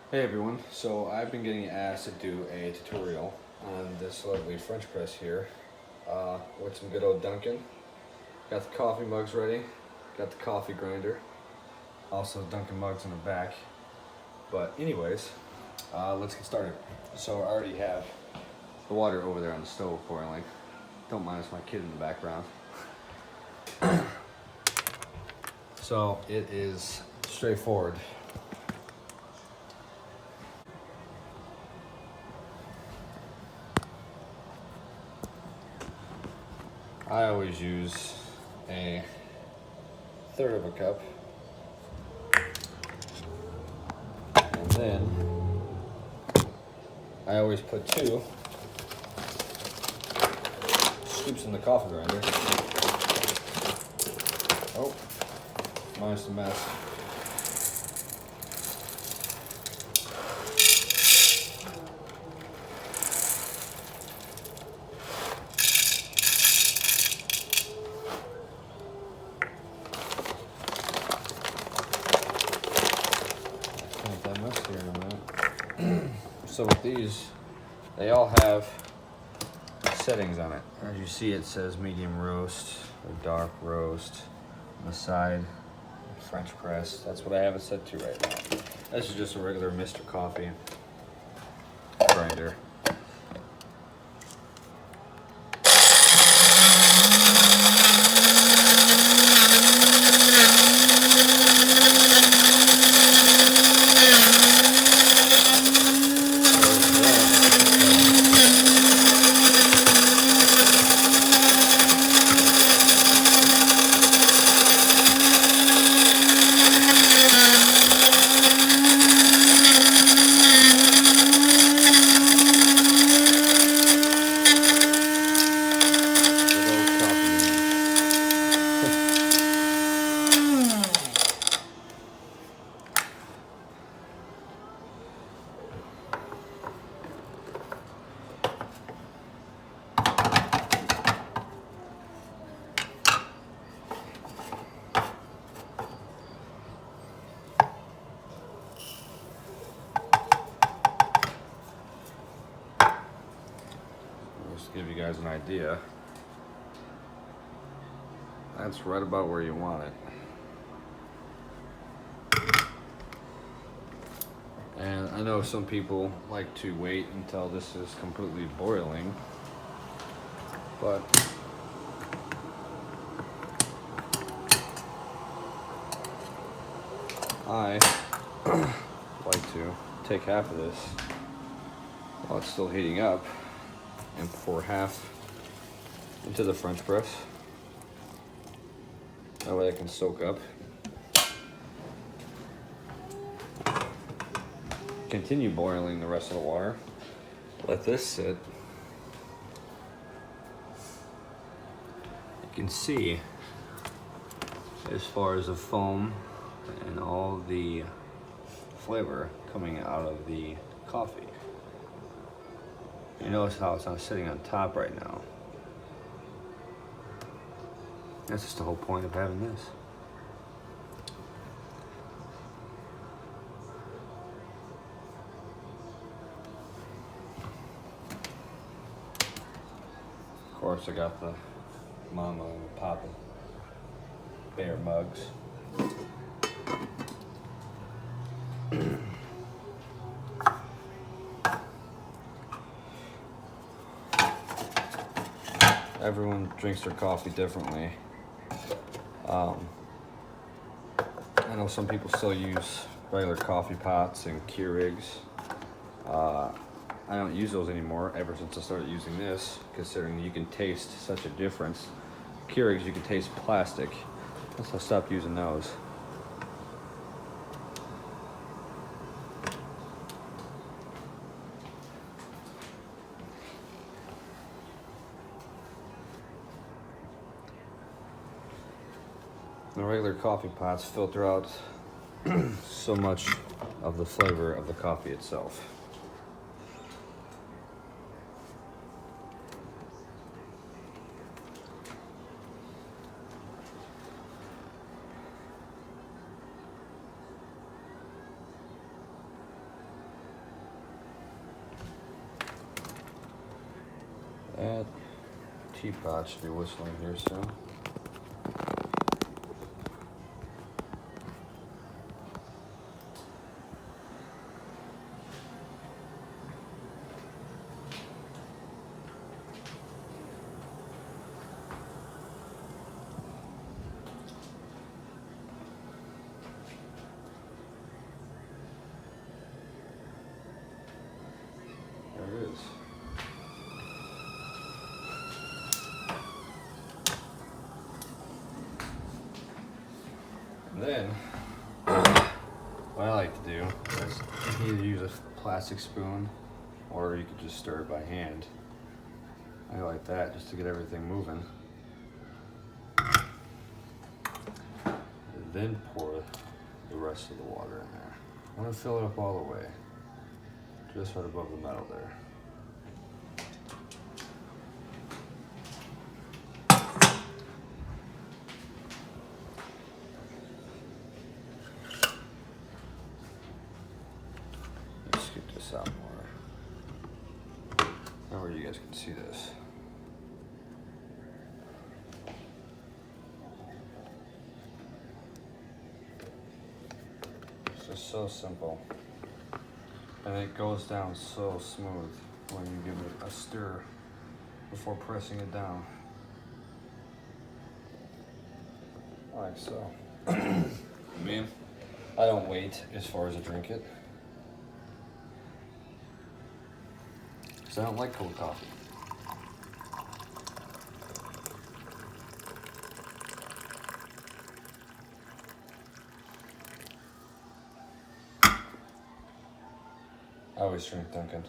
Hey everyone, so I've been getting asked to do a tutorial on this lovely French press here with some good old Dunkin'. Got the coffee mugs ready, got the coffee grinder, also Dunkin' mugs in the back. But anyways, let's get started. So I already have the water over there on the stove boiling. Don't mind it's my kid in the background. So it is straightforward. I always use a third of a cup, and then I always put 2 scoops in the coffee grinder. Oh, mine's a mess. Make that mess here in a minute. So with these, they all have settings on it. As you see, it says medium roast or dark roast. On the side, French press. That's what I have it set to right now. This is just a regular Mr. Coffee grinder. Just to give you guys an idea, that's right about where you want it. And I know some people like to wait until this is completely boiling, but I like to take half of this while it's still heating up and pour half into the French press. That way it can soak up. Continue boiling the rest of the water. Let this sit. You can see as far as the foam and all the flavor coming out of the coffee. You notice how it's not sitting on top right now. That's just the whole point of having this. Of course, I got the Mama and Papa Bear mugs. Everyone drinks their coffee differently. I know some people still use regular coffee pots and Keurigs. I don't use those anymore ever since I started using this, considering you can taste such a difference. Keurigs, you can taste plastic. So I stopped using those. The regular coffee pots filter out so much of the flavor of the coffee itself. That teapot should be whistling here soon. There it is. And then, what I like to do is either use a plastic spoon or you could just stir it by hand. I like that just to get everything moving. And then pour the rest of the water in there. I want to fill it up all the way, just right above the metal there. Scoot this out more. That way you guys can see this. It's just so simple. And it goes down so smooth when you give it a stir before pressing it down. Like so. Me, I don't wait as far as I drink it. I don't like cold coffee. I always drink Dunkin'.